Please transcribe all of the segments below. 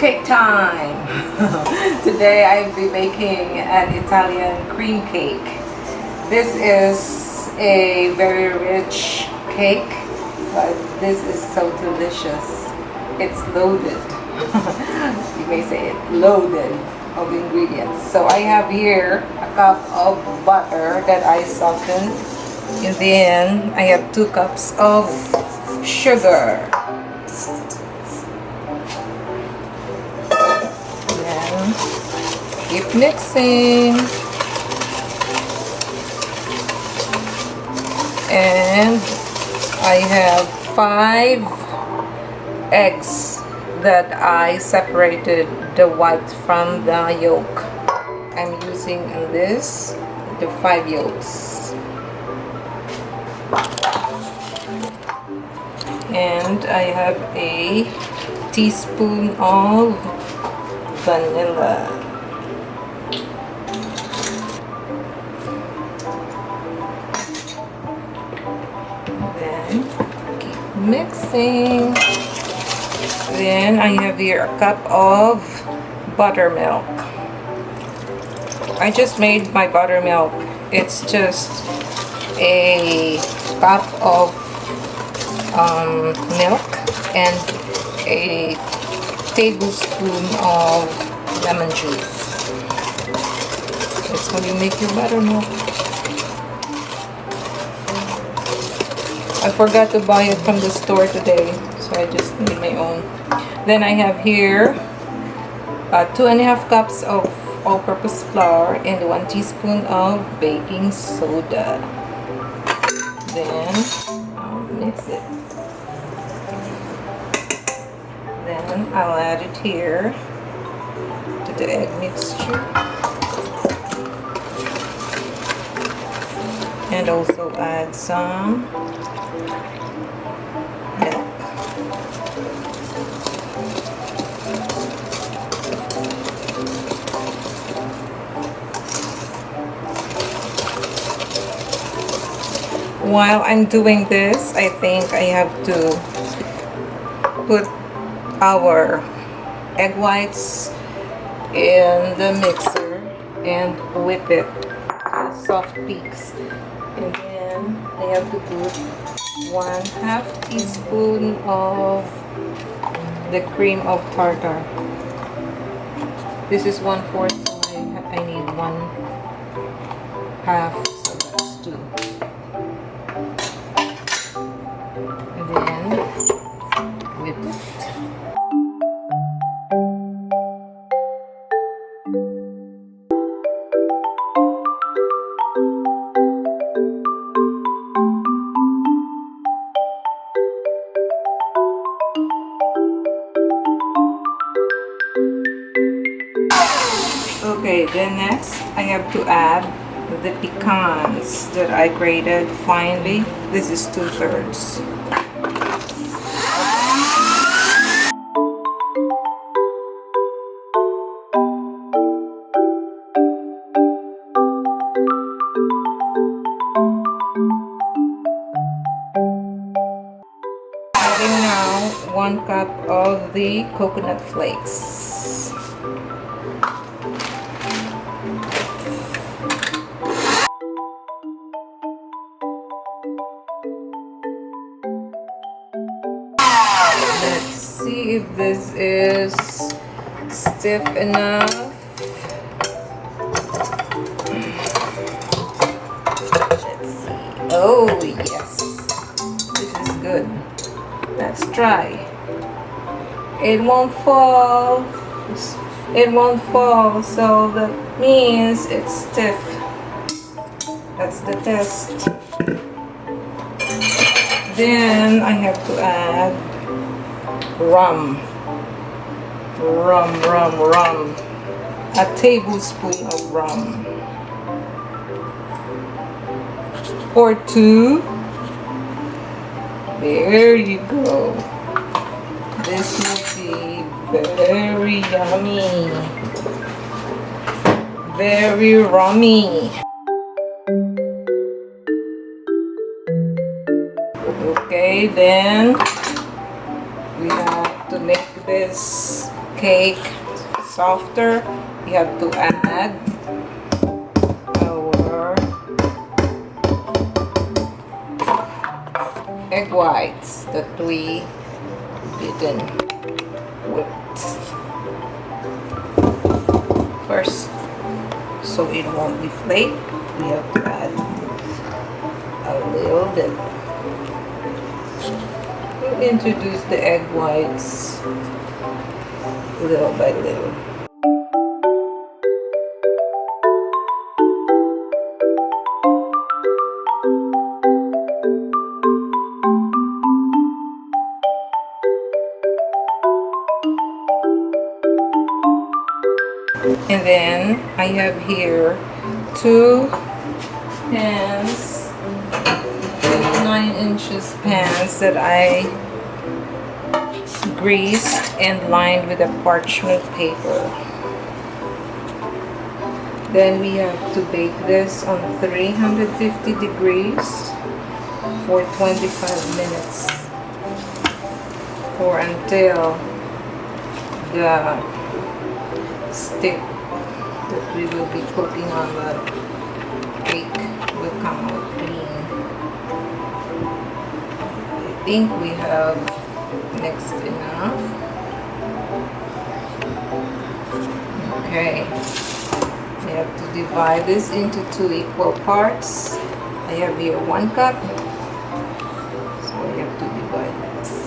cake time! Today I'll be making an Italian cream cake. This is a very rich cake, but this is so delicious. It's loaded. You may say it, loaded of ingredients. So I have here a cup of butter that I softened, and then I have 2 cups of sugar. Then keep mixing, and I have 5 eggs that I separated the white from the yolk. I'm using this, the 5 yolks. And I have a teaspoon of vanilla. Then keep mixing. Then I have here a cup of buttermilk. I just made my buttermilk. It's just a cup of milk and a tablespoon of lemon juice. That's how you make your buttermilk. I forgot to buy it from the store today, so I just made my own. Then I have here 2.5 cups of all-purpose flour and 1 teaspoon of baking soda. Then I'll mix it. Then I'll add it here to the egg mixture, and also add some milk. While I'm doing this, I think I have to put our egg whites in the mixer and whip it to soft peaks. And then I have to put 1/2 teaspoon of the cream of tartar. This is 1/4, so I need 1/2, so that's 2. And then whip it. Okay, then next I have to add the pecans that I grated finely. This is 2/3. Adding now 1 cup of the coconut flakes. Let's see if this is stiff enough. Let's see. Oh yes, this is good. Let's try. It won't fall. It won't fall, so that means it's stiff. That's the test. Then I have to add rum. A tablespoon of rum. Or 2. There you go. This will be very yummy. Very rummy. Okay, then we have to make this cake softer, we have to add our egg whites that we didn't whip first, so it won't be flake. We have to add a little bit. We'll introduce the egg whites little by little. And then I have here 2 pans, 9-inch pans that I greased and lined with a parchment paper. Then we have to bake this on 350 degrees for 25 minutes or until the stick that we will be putting on the cake will come out clean. I think we have mixed enough. Okay, we have to divide this into 2 equal parts. I have here 1 cup, so we have to divide this.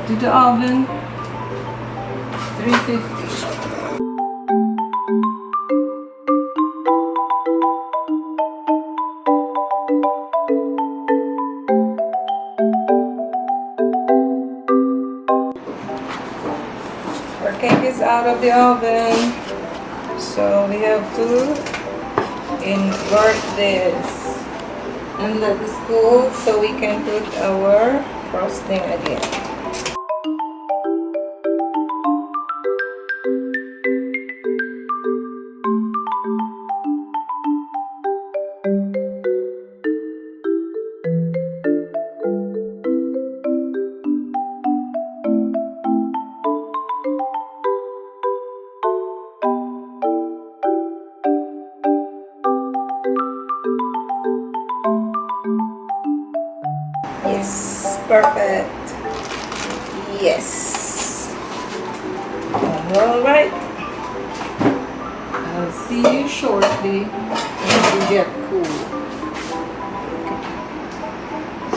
To the oven, 350. Our cake is out of the oven, so we have to invert this and let this cool so we can put our frosting again. Yes, perfect. Yes. All right. I'll see you shortly when you get cool.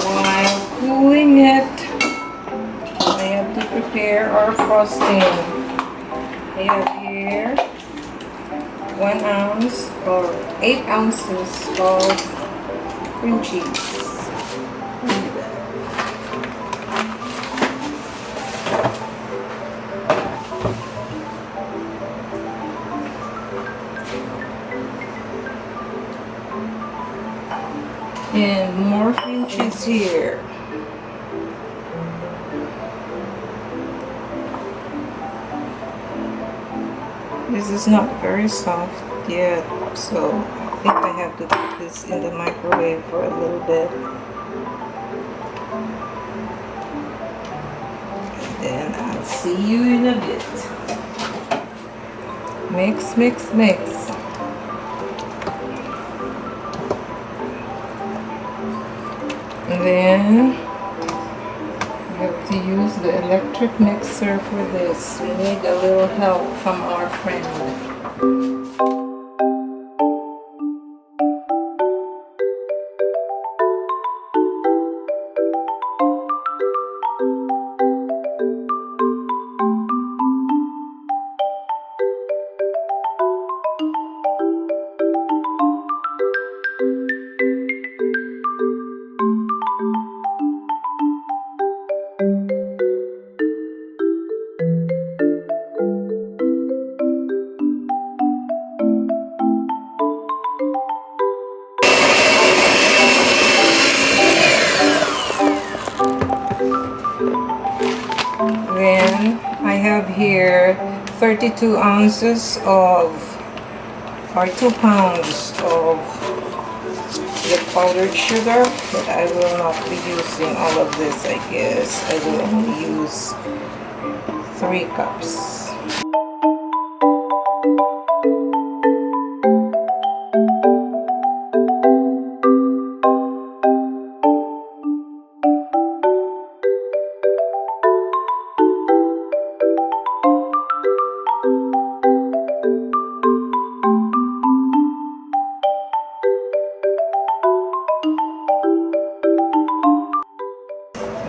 While cooling it, I have to prepare our frosting. I have here 1 ounce or 8 ounces of cream cheese. And more cream cheese here. This is not very soft yet, so I think I have to put this in the microwave for a little bit. And then I'll see you in a bit. Mix, mix, mix. And then we have to use the electric mixer for this. We need a little help from our friend. have here 32 ounces of, or 2 pounds of the powdered sugar, but I will not be using all of this. I guess I will only use 3 cups.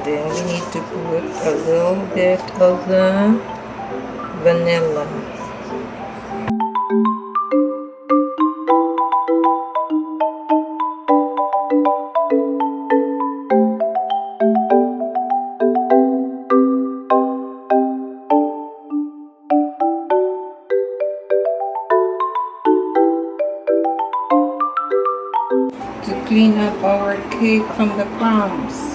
Then we need to put a little bit of the vanilla. To clean up our cake from the crumbs.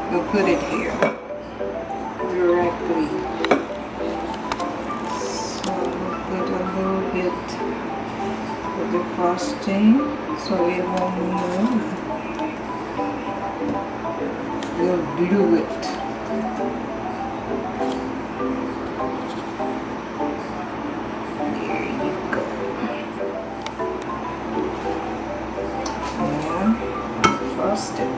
We'll put it here directly. So we'll put a little bit of the frosting so it won't move. We'll glue it. There you go. And frost it.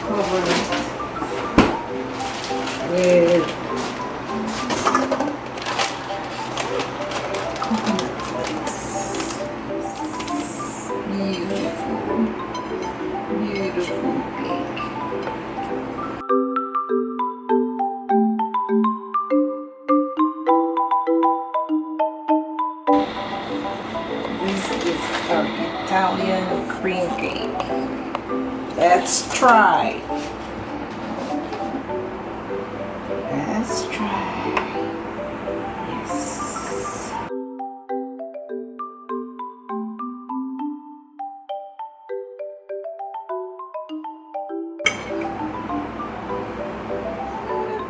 Cover it with coconut flakes. Beautiful, beautiful cake. This is our Italian cream cake. Let's try. Let's try. Yes.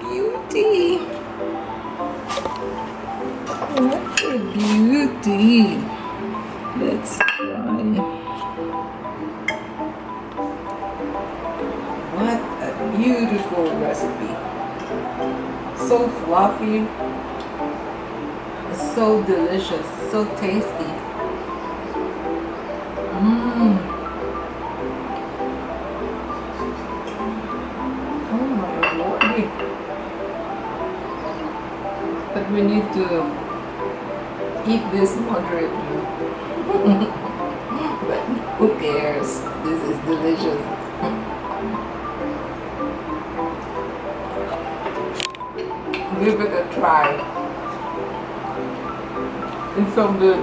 Beauty. What a beauty. Let's try. What a beautiful recipe. So fluffy. It's so delicious. So tasty. Oh my lordy. But we need to eat this moderately. But who cares? This is delicious. Give it a try. It's so good.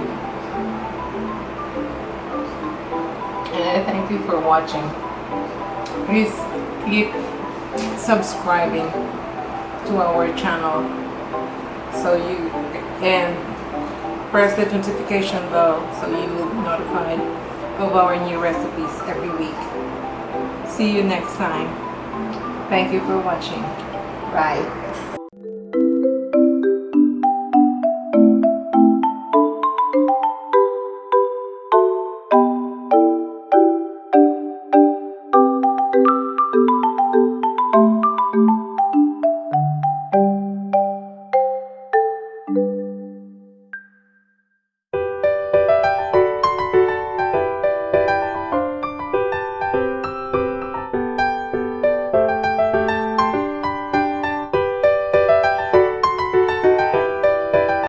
And I thank you for watching. Please keep subscribing to our channel so you can press the notification bell so you will be notified of our new recipes every week. See you next time. Thank you for watching. Bye.